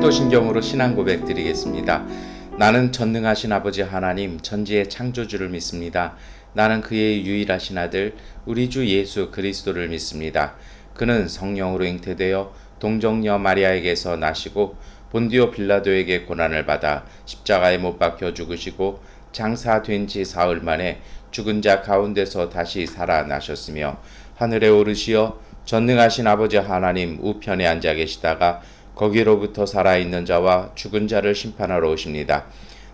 사도신경으로 신앙 고백 드리겠습니다. 나는 전능하신 아버지 하나님 천지의 창조주를 믿습니다. 나는 그의 유일하신 아들 우리 주 예수 그리스도를 믿습니다. 그는 성령으로 잉태되어 동정녀 마리아에게서 나시고 본디오 빌라도에게 고난을 받아 십자가에 못 박혀 죽으시고 장사된 지 사흘 만에 죽은 자 가운데서 다시 살아나셨으며 하늘에 오르시어 전능하신 아버지 하나님 우편에 앉아 계시다가 거기로부터 살아있는 자와 죽은 자를 심판하러 오십니다.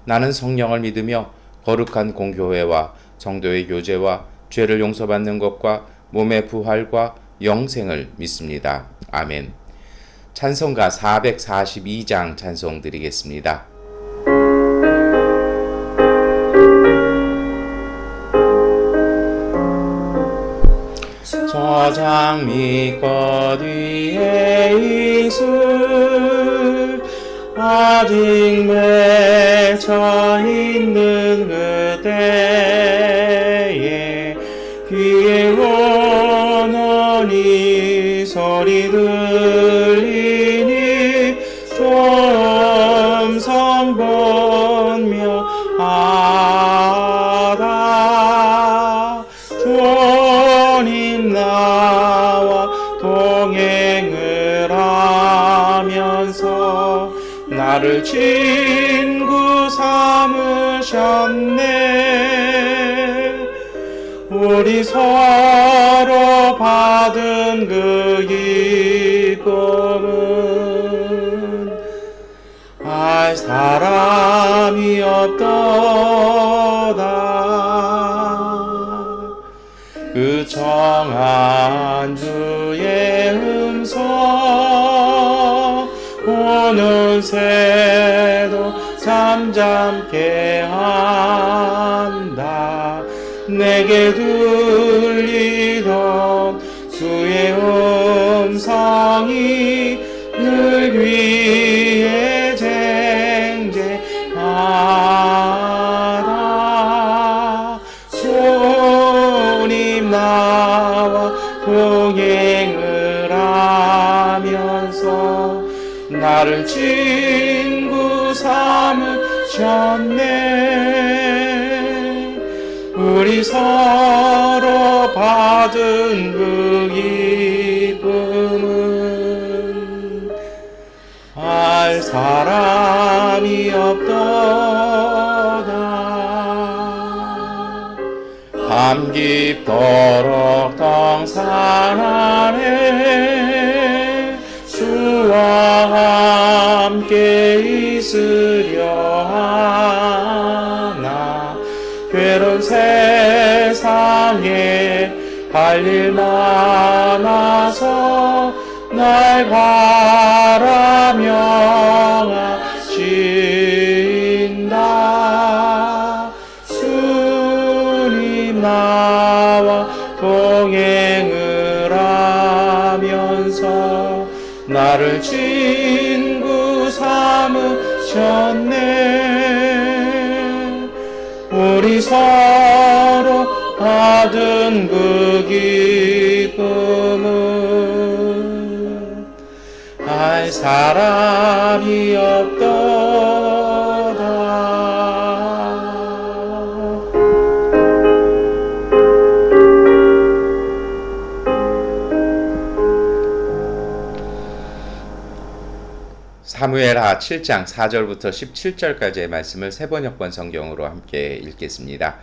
나는 성령을 믿으며 거룩한 공교회와 성도의 교제와 죄를 용서받는 것과 몸의 부활과 영생을 믿습니다. 아멘. 찬송가 442장 찬송 드리겠습니다. 저장미꽃 위에 이슬 아직 맺혀 있는 그대의 귀에 원원이 소리 들리니 점성 번며 하다 주님 나와 동행을 하면서 나를 친구 삼으셨네. 우리 서로 받은 그 기쁨은 알 사람이 없도다. 그 정한 주의 음성 오늘 새도 잠잠케 한다. 내게 들리던 주의 음성이 늘 귀에 쟁쟁하다. 주님 나와 동행을 하면서 나를 친구 삼으셨네. 우리 서로 받은 그 기쁨은 알 사람이 없도다. 밤 깊도록 동산 안에 주와 함께 있으려 하나. 괴로운 세상에 할 일 많아서 날 바라명하신다. 주님 나와 동행을 하면서 나를 친구 삼으셨네. 우리 서로 받은 그 기쁨은 알 사람이 없도다. 사무엘하 7장 4절부터 17절까지의 말씀을 세번역번 성경으로 함께 읽겠습니다.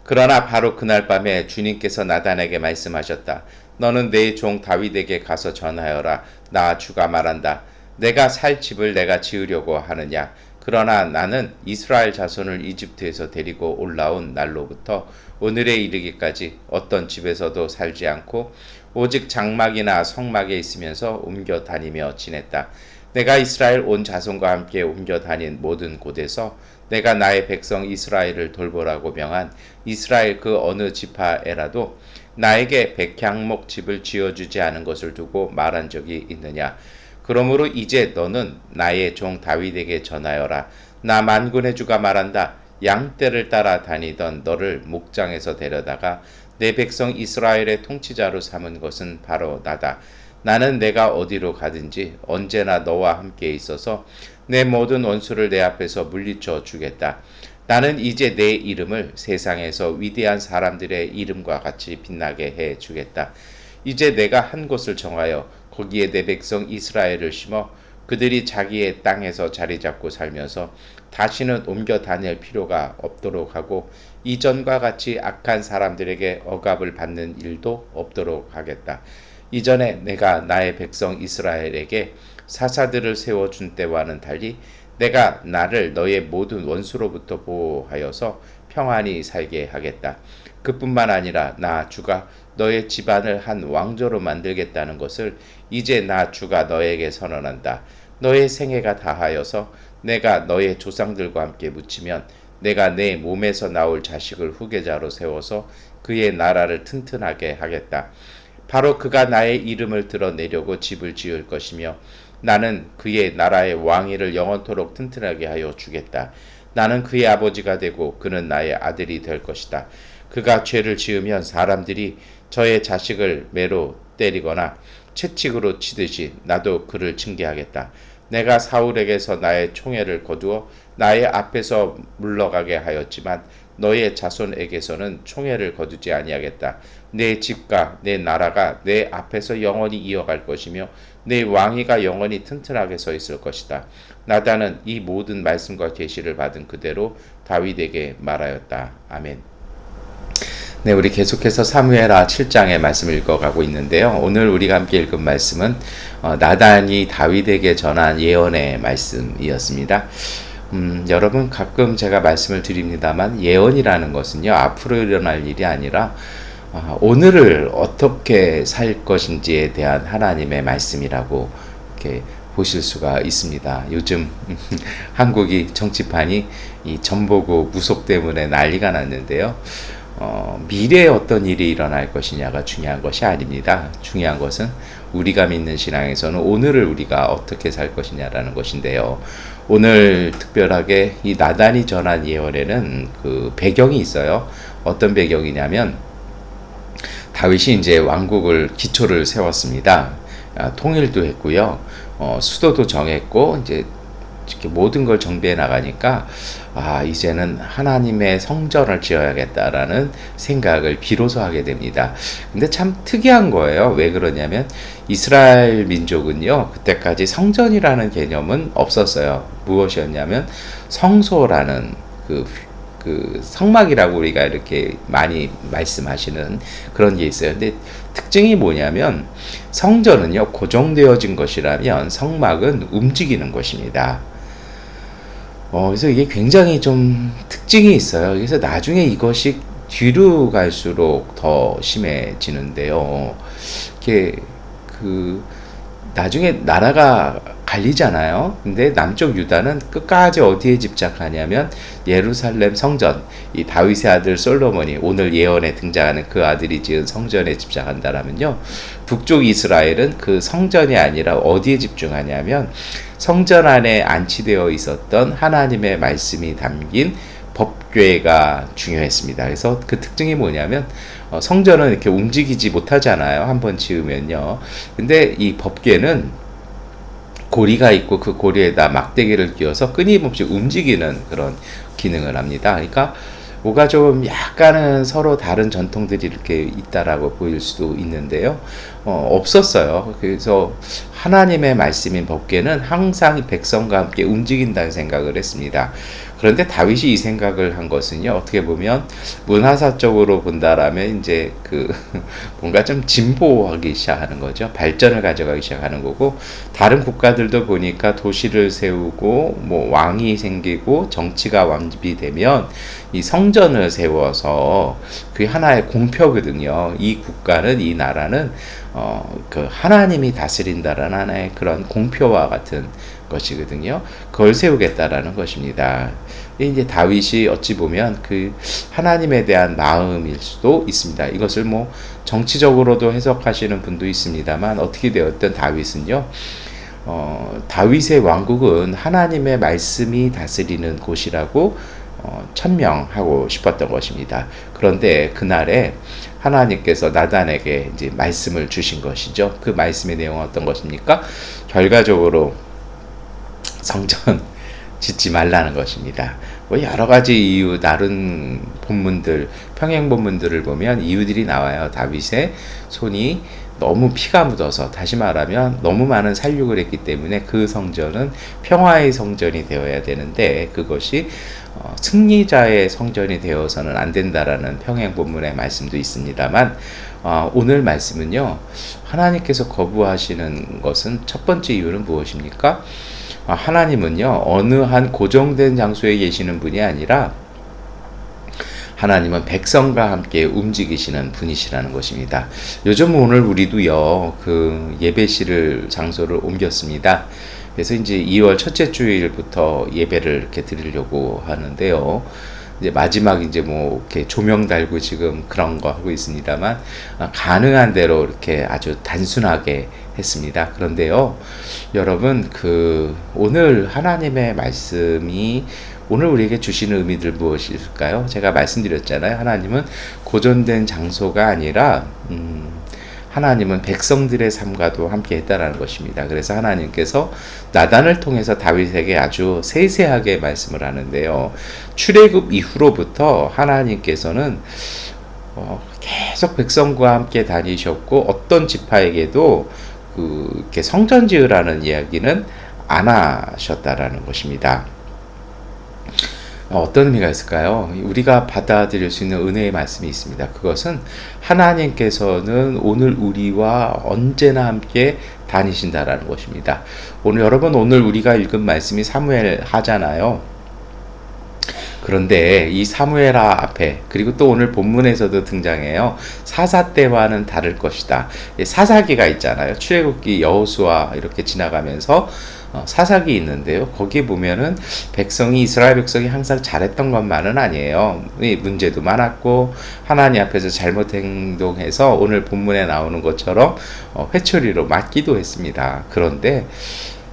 그러나 바로 그날 밤에 주님께서 나단에게 말씀하셨다. 너는 내 종 다윗에게 가서 전하여라. 나 주가 말한다. 내가 살 집을 내가 지으려고 하느냐. 그러나 나는 이스라엘 자손을 이집트에서 데리고 올라온 날로부터 오늘에 이르기까지 어떤 집에서도 살지 않고 오직 장막이나 성막에 있으면서 옮겨 다니며 지냈다. 내가 이스라엘 온 자손과 함께 옮겨 다닌 모든 곳에서 내가 나의 백성 이스라엘을 돌보라고 명한 이스라엘 그 어느 지파에라도 나에게 백향목 집을 지어주지 않은 것을 두고 말한 적이 있느냐. 그러므로 이제 너는 나의 종 다윗에게 전하여라. 나 만군의 주가 말한다. 양떼를 따라 다니던 너를 목장에서 데려다가 내 백성 이스라엘의 통치자로 삼은 것은 바로 나다. 나는 내가 어디로 가든지 언제나 너와 함께 있어서 내 모든 원수를 내 앞에서 물리쳐 주겠다. 나는 이제 내 이름을 세상에서 위대한 사람들의 이름과 같이 빛나게 해 주겠다. 이제 내가 한 곳을 정하여 거기에 내 백성 이스라엘을 심어 그들이 자기의 땅에서 자리 잡고 살면서 다시는 옮겨 다닐 필요가 없도록 하고 이전과 같이 악한 사람들에게 억압을 받는 일도 없도록 하겠다. 이전에 내가 나의 백성 이스라엘에게 사사들을 세워준 때와는 달리 내가 나를 너의 모든 원수로부터 보호하여서 평안히 살게 하겠다. 그뿐만 아니라 나 주가 너의 집안을 한 왕조로 만들겠다는 것을 이제 나 주가 너에게 선언한다. 너의 생애가 다하여서 내가 너의 조상들과 함께 묻히면 내가 내 몸에서 나올 자식을 후계자로 세워서 그의 나라를 튼튼하게 하겠다. 바로 그가 나의 이름을 드러내려고 집을 지을 것이며 나는 그의 나라의 왕위를 영원토록 튼튼하게 하여 주겠다. 나는 그의 아버지가 되고 그는 나의 아들이 될 것이다. 그가 죄를 지으면 사람들이 저의 자식을 매로 때리거나 채찍으로 치듯이 나도 그를 징계하겠다. 내가 사울에게서 나의 총애를 거두어 나의 앞에서 물러가게 하였지만 너의 자손에게서는 총애를 거두지 아니하겠다. 내 집과 내 나라가 내 앞에서 영원히 이어갈 것이며 내 왕위가 영원히 튼튼하게 서 있을 것이다. 나단은 이 모든 말씀과 계시를 받은 그대로 다윗에게 말하였다. 아멘. 네, 우리 계속해서 사무엘하 7장의 말씀을 읽어가고 있는데요. 오늘 우리가 함께 읽은 말씀은 나단이 다윗에게 전한 예언의 말씀이었습니다. 여러분 가끔 제가 말씀을 드립니다만 예언이라는 것은요 앞으로 일어날 일이 아니라 오늘을 어떻게 살 것인지에 대한 하나님의 말씀이라고 이렇게 보실 수가 있습니다. 요즘 한국이 정치판이 이 전보고 무속 때문에 난리가 났는데요. 미래에 어떤 일이 일어날 것이냐가 중요한 것이 아닙니다. 중요한 것은 우리가 믿는 신앙에서는 오늘을 우리가 어떻게 살 것이냐라는 것인데요. 오늘 특별하게 이 나단이 전한 예언에는 그 배경이 있어요. 어떤 배경이냐면 다윗이 이제 왕국을 기초를 세웠습니다. 통일도 했고요. 수도도 정했고 이제 이렇게 모든 걸 정비해 나가니까 이제는 하나님의 성전을 지어야겠다라는 생각을 비로소 하게 됩니다. 근데 참 특이한 거예요. 왜 그러냐면 이스라엘 민족은요 그때까지 성전이라는 개념은 없었어요. 무엇이었냐면 성소라는 그 성막이라고 우리가 이렇게 많이 말씀하시는 그런 게 있어요. 근데 특징이 뭐냐면 성전은요 고정되어진 것이라면 성막은 움직이는 것입니다. 그래서 이게 굉장히 좀 특징이 있어요. 그래서 나중에 이것이 뒤로 갈수록 더 심해지는데요. 이게 나중에 나라가 갈리잖아요. 근데 남쪽 유다는 끝까지 어디에 집착하냐면 예루살렘 성전, 이 다윗의 아들 솔로몬이 오늘 예언에 등장하는 그 아들이 지은 성전에 집착한다라면요. 북쪽 이스라엘은 그 성전이 아니라 어디에 집중하냐면 성전 안에 안치되어 있었던 하나님의 말씀이 담긴 법궤가 중요했습니다. 그래서 그 특징이 뭐냐면 성전은 이렇게 움직이지 못하잖아요. 한번 지으면요. 근데 이 법궤는 고리가 있고 그 고리에다 막대기를 끼워서 끊임없이 움직이는 그런 기능을 합니다. 그러니까 뭐가 좀 약간은 서로 다른 전통들이 이렇게 있다라고 보일 수도 있는데요. 없었어요. 그래서 하나님의 말씀인 법궤는 항상 백성과 함께 움직인다는 생각을 했습니다. 그런데 다윗이 이 생각을 한 것은요, 어떻게 보면 문화사적으로 본다라면 이제 뭔가 좀 진보하기 시작하는 거죠. 발전을 가져가기 시작하는 거고, 다른 국가들도 보니까 도시를 세우고, 뭐 왕이 생기고, 정치가 완비되면 이 성전을 세워서 그게 하나의 공표거든요. 이 국가는, 이 나라는 하나님이 다스린다라는 하나의 그런 공표와 같은 것이거든요. 그걸 세우겠다라는 것입니다. 이제 다윗이 어찌 보면 그 하나님에 대한 마음일 수도 있습니다. 이것을 뭐 정치적으로도 해석하시는 분도 있습니다만 어떻게 되었든 다윗은요. 다윗의 왕국은 하나님의 말씀이 다스리는 곳이라고 천명하고 싶었던 것입니다. 그런데 그날에 하나님께서 나단에게 이제 말씀을 주신 것이죠. 그 말씀의 내용은 어떤 것입니까? 결과적으로 성전 짓지 말라는 것입니다. 뭐 여러 가지 이유, 다른 본문들, 평행 본문들을 보면 이유들이 나와요. 다윗의 손이 너무 피가 묻어서, 다시 말하면 너무 많은 살육을 했기 때문에 그 성전은 평화의 성전이 되어야 되는데 그것이 승리자의 성전이 되어서는 안 된다라는 평행 본문의 말씀도 있습니다만, 오늘 말씀은요, 하나님께서 거부하시는 것은 첫 번째 이유는 무엇입니까? 하나님은요, 어느 한 고정된 장소에 계시는 분이 아니라 하나님은 백성과 함께 움직이시는 분이시라는 것입니다. 요즘 오늘 우리도요, 그 예배실을 장소를 옮겼습니다. 그래서 이제 2월 첫째 주일부터 예배를 이렇게 드리려고 하는데요. 이제 마지막 이제 뭐 이렇게 조명 달고 지금 그런 거 하고 있습니다만, 가능한 대로 이렇게 아주 단순하게 했습니다. 그런데요, 여러분, 오늘 하나님의 말씀이 오늘 우리에게 주시는 의미들 무엇일까요? 제가 말씀드렸잖아요. 하나님은 고정된 장소가 아니라 하나님은 백성들의 삶과도 함께 했다라는 것입니다. 그래서 하나님께서 나단을 통해서 다윗에게 아주 세세하게 말씀을 하는데요. 출애굽 이후로부터 하나님께서는 계속 백성과 함께 다니셨고, 어떤 지파에게도 이렇게 성전 지으라는 이야기는 안 하셨다라는 것입니다. 어떤 의미가 있을까요? 우리가 받아들일 수 있는 은혜의 말씀이 있습니다. 그것은 하나님께서는 오늘 우리와 언제나 함께 다니신다라는 것입니다. 오늘 우리가 읽은 말씀이 사무엘 하잖아요. 그런데 이 사무엘하 앞에, 그리고 또 오늘 본문에서도 등장해요. 사사 때와는 다를 것이다. 사사기가 있잖아요. 출애굽기, 여호수아 이렇게 지나가면서 사사기 있는데요. 거기에 보면은 이스라엘 백성이 항상 잘했던 것만은 아니에요. 문제도 많았고, 하나님 앞에서 잘못 행동해서 오늘 본문에 나오는 것처럼 회초리로 맞기도 했습니다. 그런데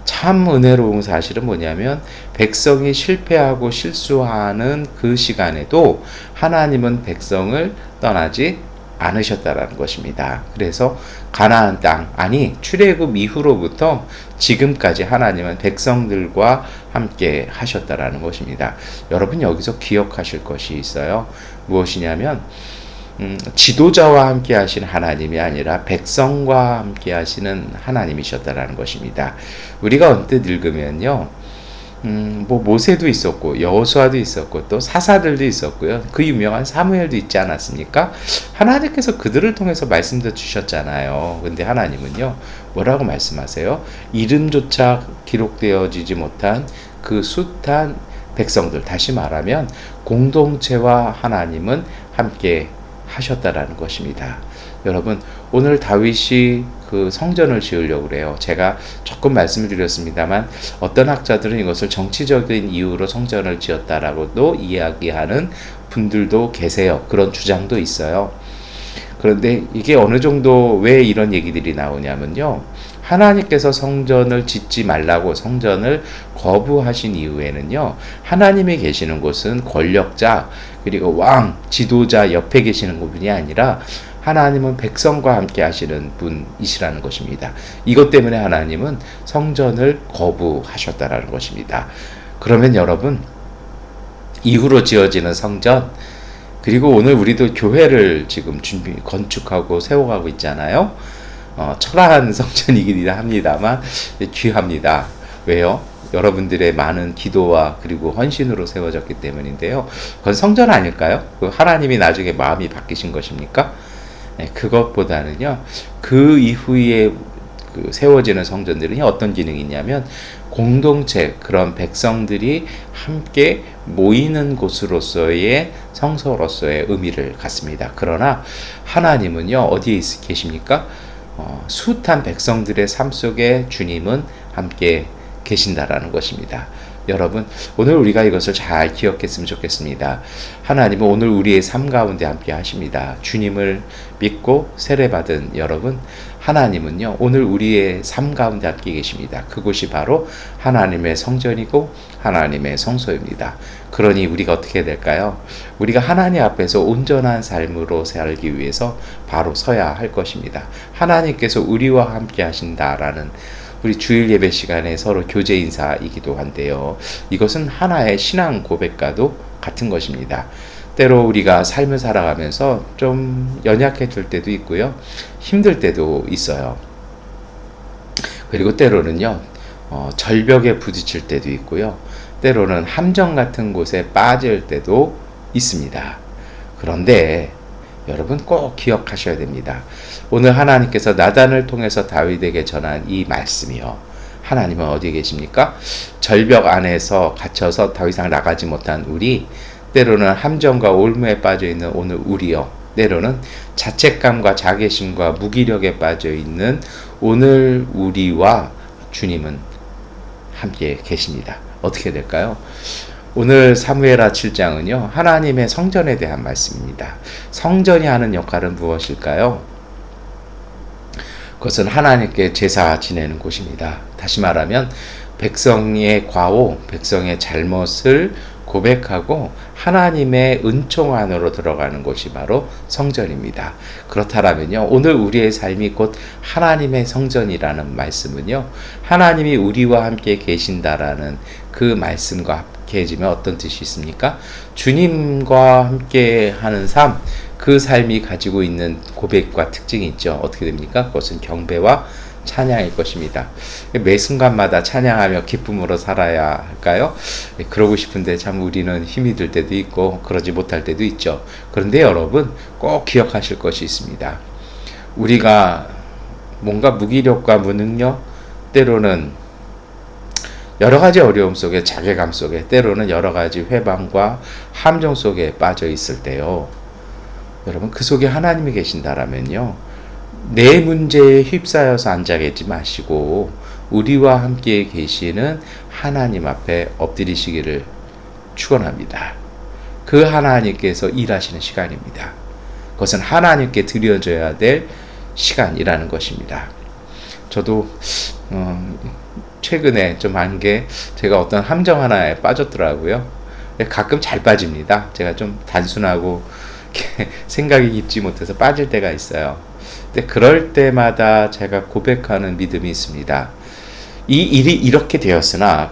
참 은혜로운 사실은 뭐냐면, 백성이 실패하고 실수하는 그 시간에도 하나님은 백성을 떠나지 않으셨다라는 것입니다. 그래서 가나안 땅, 출애굽 이후로부터 지금까지 하나님은 백성들과 함께 하셨다라는 것입니다. 여러분, 여기서 기억하실 것이 있어요. 무엇이냐면, 지도자와 함께 하신 하나님이 아니라 백성과 함께 하시는 하나님이셨다라는 것입니다. 우리가 언뜻 읽으면요, 모세도 있었고 여호수아도 있었고 또 사사들도 있었고요. 그 유명한 사무엘도 있지 않았습니까? 하나님께서 그들을 통해서 말씀도 주셨잖아요. 근데 하나님은요, 뭐라고 말씀하세요? 이름조차 기록되어지지 못한 그 숱한 백성들, 다시 말하면 공동체와 하나님은 함께 하셨다라는 것입니다. 여러분, 오늘 다윗이 그 성전을 지으려고 그래요. 제가 조금 말씀을 드렸습니다만, 어떤 학자들은 이것을 정치적인 이유로 성전을 지었다라고도 이야기하는 분들도 계세요. 그런 주장도 있어요. 그런데 이게 어느 정도 왜 이런 얘기들이 나오냐면요, 하나님께서 성전을 짓지 말라고 성전을 거부하신 이후에는요, 하나님이 계시는 곳은 권력자, 그리고 왕, 지도자 옆에 계시는 분이 아니라 하나님은 백성과 함께 하시는 분이시라는 것입니다. 이것 때문에 하나님은 성전을 거부하셨다라는 것입니다. 그러면 여러분, 이후로 지어지는 성전, 그리고 오늘 우리도 교회를 지금 건축하고 세워가고 있잖아요. 초라한 성전이긴 합니다만 귀합니다. 왜요? 여러분들의 많은 기도와 그리고 헌신으로 세워졌기 때문인데요. 그건 성전 아닐까요? 하나님이 나중에 마음이 바뀌신 것입니까? 네, 그것보다는요, 그 이후에 세워지는 성전들은 어떤 기능이 있냐면, 공동체, 그런 백성들이 함께 모이는 곳으로서의 성소로서의 의미를 갖습니다. 그러나 하나님은요, 어디에 계십니까? 숱한 백성들의 삶 속에 주님은 함께 계신다라는 것입니다. 여러분, 오늘 우리가 이것을 잘 기억했으면 좋겠습니다. 하나님은 오늘 우리의 삶 가운데 함께 하십니다. 주님을 믿고 세례받은 여러분, 하나님은요, 오늘 우리의 삶 가운데 함께 계십니다. 그곳이 바로 하나님의 성전이고 하나님의 성소입니다. 그러니 우리가 어떻게 될까요? 우리가 하나님 앞에서 온전한 삶으로 살기 위해서 바로 서야 할 것입니다. 하나님께서 우리와 함께 하신다라는 우리 주일 예배 시간에 서로 교제 인사이기도 한데요. 이것은 하나의 신앙 고백과도 같은 것입니다. 때로 우리가 삶을 살아가면서 좀 연약해질 때도 있고요. 힘들 때도 있어요. 그리고 때로는요, 절벽에 부딪힐 때도 있고요. 때로는 함정 같은 곳에 빠질 때도 있습니다. 그런데 여러분 꼭 기억하셔야 됩니다. 오늘 하나님께서 나단을 통해서 다윗에게 전한 이 말씀이요. 하나님은 어디에 계십니까? 절벽 안에서 갇혀서 더 이상 나가지 못한 우리, 때로는 함정과 올무에 빠져있는 오늘 우리요. 때로는 자책감과 자괴심과 무기력에 빠져있는 오늘 우리와 주님은 함께 계십니다. 어떻게 될까요? 오늘 사무엘하 7장은요. 하나님의 성전에 대한 말씀입니다. 성전이 하는 역할은 무엇일까요? 그것은 하나님께 제사 지내는 곳입니다. 다시 말하면 백성의 과오, 백성의 잘못을 고백하고 하나님의 은총 안으로 들어가는 곳이 바로 성전입니다. 그렇다면요, 오늘 우리의 삶이 곧 하나님의 성전이라는 말씀은요, 하나님이 우리와 함께 계신다라는 그 말씀과 합해지면 어떤 뜻이 있습니까? 주님과 함께 하는 삶, 그 삶이 가지고 있는 고백과 특징이 있죠. 어떻게 됩니까? 그것은 경배와 찬양일 것입니다. 매 순간마다 찬양하며 기쁨으로 살아야 할까요? 그러고 싶은데 참 우리는 힘이 들 때도 있고 그러지 못할 때도 있죠. 그런데 여러분 꼭 기억하실 것이 있습니다. 우리가 뭔가 무기력과 무능력, 때로는 여러 가지 어려움 속에, 자괴감 속에, 때로는 여러 가지 회방과 함정 속에 빠져 있을 때요. 여러분 그 속에 하나님이 계신다라면요, 내 문제에 휩싸여서 앉아 계지 마시고 우리와 함께 계시는 하나님 앞에 엎드리시기를 축원합니다. 그 하나님께서 일하시는 시간입니다. 그것은 하나님께 드려져야 될 시간이라는 것입니다. 저도 최근에 좀 한 게, 제가 어떤 함정 하나에 빠졌더라고요. 가끔 잘 빠집니다. 제가 좀 단순하고 생각이 깊지 못해서 빠질 때가 있어요. 근데 그럴 때마다 제가 고백하는 믿음이 있습니다. 이 일이 이렇게 되었으나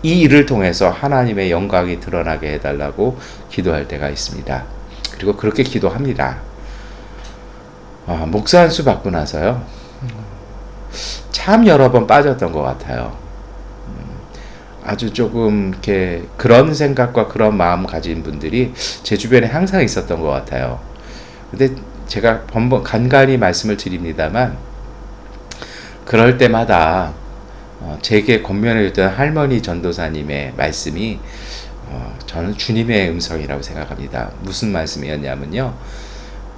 이 일을 통해서 하나님의 영광이 드러나게 해달라고 기도할 때가 있습니다. 그리고 그렇게 기도합니다. 목사 안수 받고 나서요, 참 여러 번 빠졌던 것 같아요. 아주 조금 이렇게 그런 생각과 그런 마음 가진 분들이 제 주변에 항상 있었던 것 같아요. 근데 제가 간간히 말씀을 드립니다만, 그럴 때마다 제게 권면해 줬던 할머니 전도사님의 말씀이 저는 주님의 음성이라고 생각합니다. 무슨 말씀이었냐면요,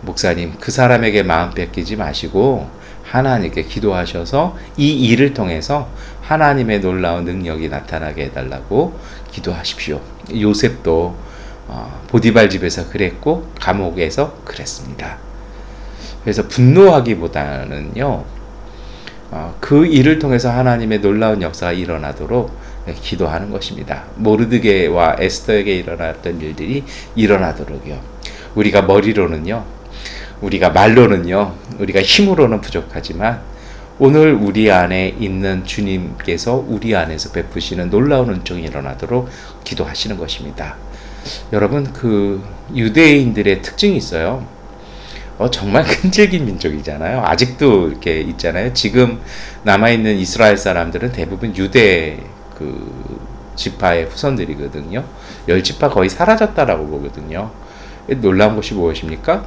목사님, 그 사람에게 마음 뺏기지 마시고 하나님께 기도하셔서 이 일을 통해서 하나님의 놀라운 능력이 나타나게 해달라고 기도하십시오. 요셉도 보디발 집에서 그랬고 감옥에서 그랬습니다. 그래서 분노하기보다는요, 그 일을 통해서 하나님의 놀라운 역사가 일어나도록 기도하는 것입니다. 모르드게와 에스더에게 일어났던 일들이 일어나도록요. 우리가 머리로는요, 우리가 말로는요, 우리가 힘으로는 부족하지만 오늘 우리 안에 있는 주님께서 우리 안에서 베푸시는 놀라운 은총이 일어나도록 기도하시는 것입니다. 여러분, 그 유대인들의 특징이 있어요. 정말 끈질긴 민족이잖아요. 아직도 이렇게 있잖아요. 지금 남아있는 이스라엘 사람들은 대부분 유대 지파의 후손들이거든요. 10지파 거의 사라졌다라고 보거든요. 놀라운 것이 무엇입니까?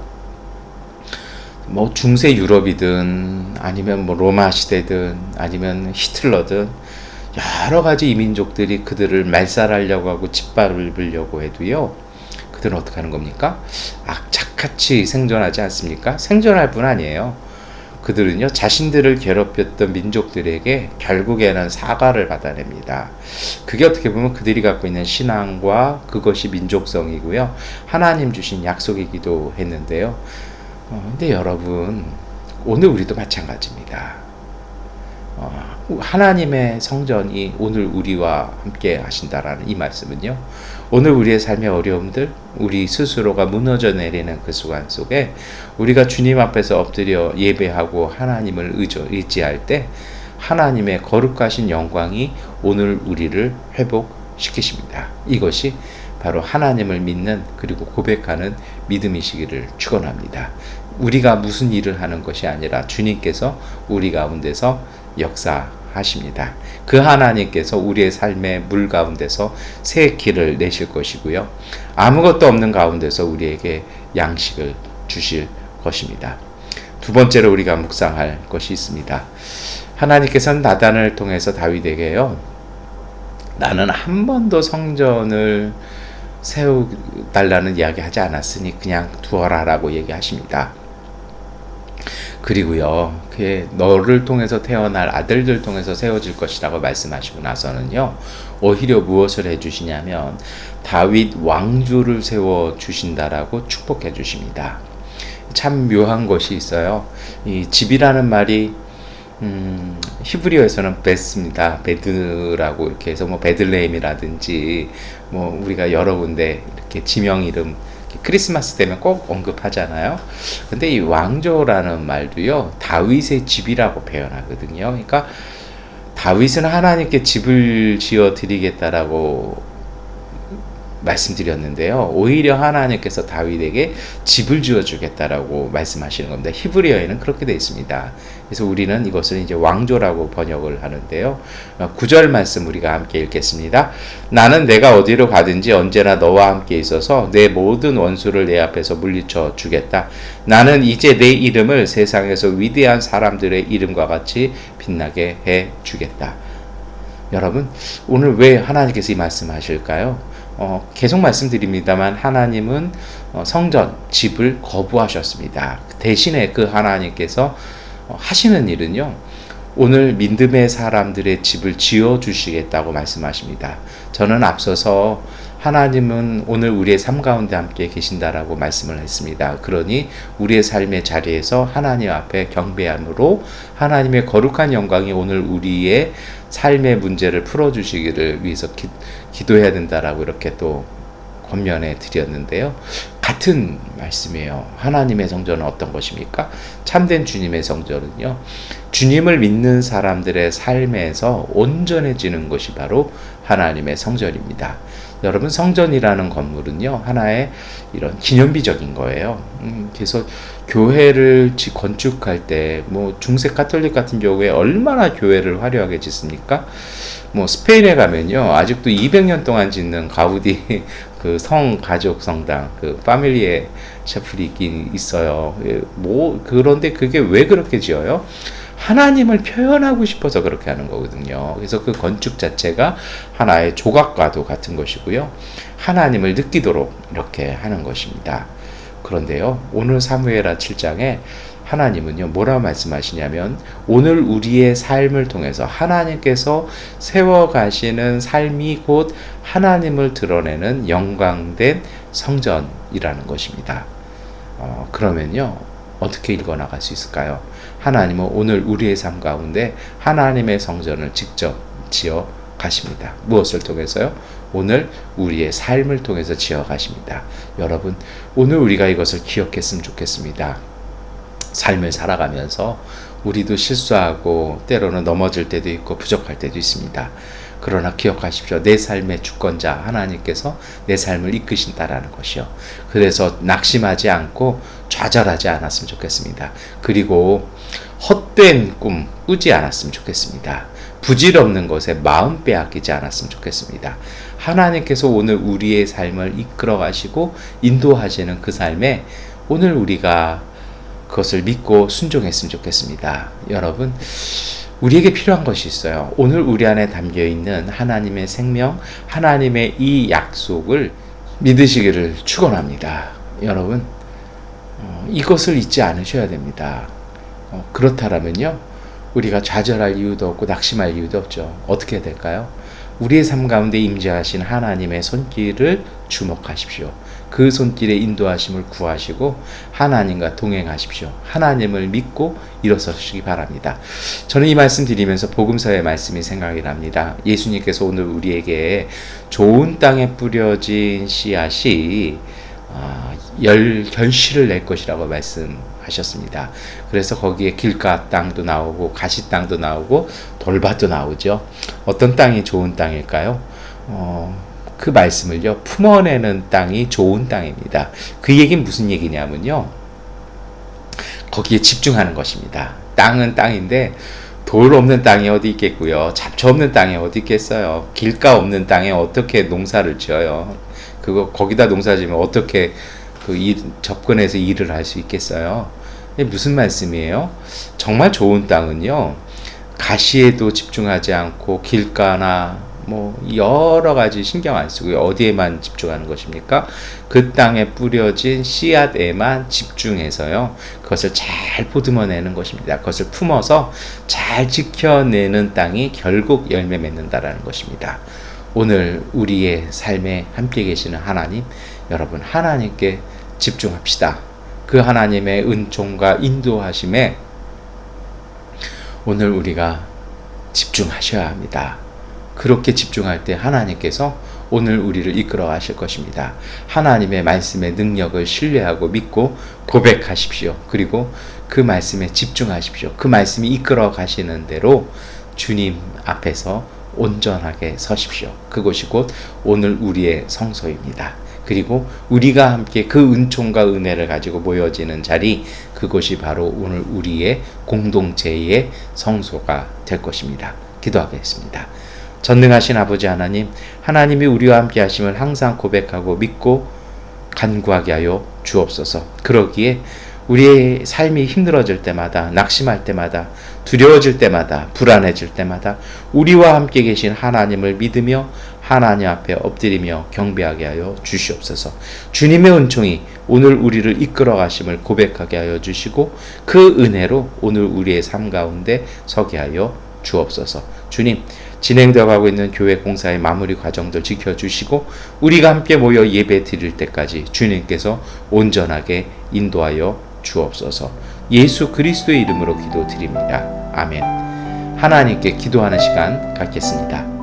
중세 유럽이든 아니면 로마 시대든 아니면 히틀러든 여러 가지 이민족들이 그들을 말살하려고 하고 짓밟으려고 해도요, 그들은 어떻게 하는 겁니까? 악착같이 생존하지 않습니까? 생존할 뿐 아니에요. 그들은요, 자신들을 괴롭혔던 민족들에게 결국에는 사과를 받아냅니다. 그게 어떻게 보면 그들이 갖고 있는 신앙과 그것이 민족성이고요, 하나님 주신 약속이기도 했는데요. 근데 여러분, 오늘 우리도 마찬가지입니다. 하나님의 성전이 오늘 우리와 함께 하신다라는 이 말씀은요, 오늘 우리의 삶의 어려움들, 우리 스스로가 무너져 내리는 그 순간 속에 우리가 주님 앞에서 엎드려 예배하고 하나님을 의지할 때 하나님의 거룩하신 영광이 오늘 우리를 회복시키십니다. 이것이 바로 하나님을 믿는, 그리고 고백하는 믿음이시기를 축원합니다. 우리가 무슨 일을 하는 것이 아니라 주님께서 우리 가운데서 역사하십니다. 그 하나님께서 우리의 삶의 물 가운데서 새 길을 내실 것이고요, 아무것도 없는 가운데서 우리에게 양식을 주실 것입니다. 두 번째로 우리가 묵상할 것이 있습니다. 하나님께서는 나단을 통해서 다윗에게요, 나는 한 번도 성전을 세워달라는 이야기 하지 않았으니 그냥 두어라라고 얘기하십니다. 그리고요, 그게 너를 통해서 태어날 아들들 통해서 세워질 것이라고 말씀하시고 나서는요, 오히려 무엇을 해주시냐면 다윗 왕조를 세워주신다라고 축복해 주십니다. 참 묘한 것이 있어요. 이 집이라는 말이 히브리어에서는 베스입니다. 베드라고 이렇게 해서 뭐 베들레헴이라든지 뭐 우리가 여러 군데 이렇게 지명 이름 크리스마스 되면 꼭 언급하잖아요. 근데 이 왕조라는 말도요, 다윗의 집이라고 표현하거든요. 그러니까 다윗은 하나님께 집을 지어 드리겠다라고 말씀드렸는데요, 오히려 하나님께서 다윗에게 집을 지어주겠다라고 말씀하시는 겁니다. 히브리어에는 그렇게 되어 있습니다. 그래서 우리는 이것을 이제 왕조라고 번역을 하는데요, 9절 말씀 우리가 함께 읽겠습니다. 나는 내가 어디로 가든지 언제나 너와 함께 있어서 내 모든 원수를 내 앞에서 물리쳐 주겠다. 나는 이제 내 이름을 세상에서 위대한 사람들의 이름과 같이 빛나게 해 주겠다. 여러분, 오늘 왜 하나님께서 이 말씀하실까요? 계속 말씀드립니다만 하나님은 성전, 집을 거부하셨습니다. 대신에 그 하나님께서 하시는 일은요, 오늘 믿음의 사람들의 집을 지어주시겠다고 말씀하십니다. 저는 앞서서 하나님은 오늘 우리의 삶 가운데 함께 계신다라고 말씀을 했습니다. 그러니 우리의 삶의 자리에서 하나님 앞에 경배함으로 하나님의 거룩한 영광이 오늘 우리의 삶의 문제를 풀어주시기를 위해서 기도해야 된다라고 이렇게 또 권면해 드렸는데요, 같은 말씀이에요. 하나님의 성전은 어떤 것입니까? 참된 주님의 성전은요, 주님을 믿는 사람들의 삶에서 온전해지는 것이 바로 하나님의 성전입니다. 여러분, 성전이라는 건물은요, 하나의 이런 기념비적인 거예요. 그래서 교회를 건축할 때 뭐 중세 카톨릭 같은 경우에 얼마나 교회를 화려하게 짓습니까? 뭐 스페인에 가면요, 아직도 200년 동안 짓는 가우디 그 가족 성당, 그 파밀리에 샤플이 있긴 있어요. 뭐 그런데 그게 왜 그렇게 지어요? 하나님을 표현하고 싶어서 그렇게 하는 거거든요. 그래서 그 건축 자체가 하나의 조각과도 같은 것이고요, 하나님을 느끼도록 이렇게 하는 것입니다. 그런데요, 오늘 사무엘하 7장에 하나님은요, 뭐라고 말씀하시냐면 오늘 우리의 삶을 통해서 하나님께서 세워가시는 삶이 곧 하나님을 드러내는 영광된 성전이라는 것입니다. 그러면요, 어떻게 읽어나갈 수 있을까요? 하나님은 오늘 우리의 삶 가운데 하나님의 성전을 직접 지어 가십니다. 무엇을 통해서요? 오늘 우리의 삶을 통해서 지어 가십니다. 여러분, 오늘 우리가 이것을 기억했으면 좋겠습니다. 삶을 살아가면서 우리도 실수하고 때로는 넘어질 때도 있고 부족할 때도 있습니다. 그러나 기억하십시오. 내 삶의 주권자 하나님께서 내 삶을 이끄신다라는 것이요. 그래서 낙심하지 않고 좌절하지 않았으면 좋겠습니다. 그리고 헛된 꿈 꾸지 않았으면 좋겠습니다. 부질없는 것에 마음 빼앗기지 않았으면 좋겠습니다. 하나님께서 오늘 우리의 삶을 이끌어 가시고 인도하시는 그 삶에 오늘 우리가 그것을 믿고 순종했으면 좋겠습니다. 여러분, 우리에게 필요한 것이 있어요. 오늘 우리 안에 담겨있는 하나님의 생명, 하나님의 이 약속을 믿으시기를 축원합니다. 여러분, 이것을 잊지 않으셔야 됩니다. 그렇다라면요, 우리가 좌절할 이유도 없고 낙심할 이유도 없죠. 어떻게 해야 될까요? 우리의 삶 가운데 임재하신 하나님의 손길을 주목하십시오. 그 손길의 인도하심을 구하시고 하나님과 동행하십시오. 하나님을 믿고 일어서시기 바랍니다. 저는 이 말씀 드리면서 복음서의 말씀이 생각이 납니다. 예수님께서 오늘 우리에게 좋은 땅에 뿌려진 씨앗이 결실을 낼 것이라고 말씀하셨습니다. 그래서 거기에 길가 땅도 나오고 가시 땅도 나오고 돌밭도 나오죠. 어떤 땅이 좋은 땅일까요? 그 말씀을요, 품어내는 땅이 좋은 땅입니다. 그 얘기는 무슨 얘기냐면요, 거기에 집중하는 것입니다. 땅은 땅인데 돌 없는 땅이 어디 있겠고요, 잡초 없는 땅이 어디 있겠어요. 길가 없는 땅에 어떻게 농사를 지어요. 거기다 농사 지으면 어떻게 접근해서 일을 할 수 있겠어요. 무슨 말씀이에요? 정말 좋은 땅은요, 가시에도 집중하지 않고 길가나 여러 가지 신경 안 쓰고 어디에만 집중하는 것입니까? 그 땅에 뿌려진 씨앗에만 집중해서요, 그것을 잘 보듬어내는 것입니다. 그것을 품어서 잘 지켜내는 땅이 결국 열매 맺는다라는 것입니다. 오늘 우리의 삶에 함께 계시는 하나님, 여러분 하나님께 집중합시다. 그 하나님의 은총과 인도하심에 오늘 우리가 집중하셔야 합니다. 그렇게 집중할 때 하나님께서 오늘 우리를 이끌어 가실 것입니다. 하나님의 말씀의 능력을 신뢰하고 믿고 고백하십시오. 그리고 그 말씀에 집중하십시오. 그 말씀이 이끌어 가시는 대로 주님 앞에서 온전하게 서십시오. 그것이 곧 오늘 우리의 성소입니다. 그리고 우리가 함께 그 은총과 은혜를 가지고 모여지는 자리, 그것이 바로 오늘 우리의 공동체의 성소가 될 것입니다. 기도하겠습니다. 전능하신 아버지 하나님, 하나님이 우리와 함께 하심을 항상 고백하고 믿고 간구하게 하여 주옵소서. 그러기에 우리의 삶이 힘들어질 때마다, 낙심할 때마다, 두려워질 때마다, 불안해질 때마다 우리와 함께 계신 하나님을 믿으며 하나님 앞에 엎드리며 경배하게 하여 주시옵소서. 주님의 은총이 오늘 우리를 이끌어 가심을 고백하게 하여 주시고 그 은혜로 오늘 우리의 삶 가운데 서게 하여 주옵소서. 주님, 진행되어 가고 있는 교회 공사의 마무리 과정들 지켜주시고 우리가 함께 모여 예배 드릴 때까지 주님께서 온전하게 인도하여 주옵소서. 예수 그리스도의 이름으로 기도드립니다. 아멘. 하나님께 기도하는 시간 갖겠습니다.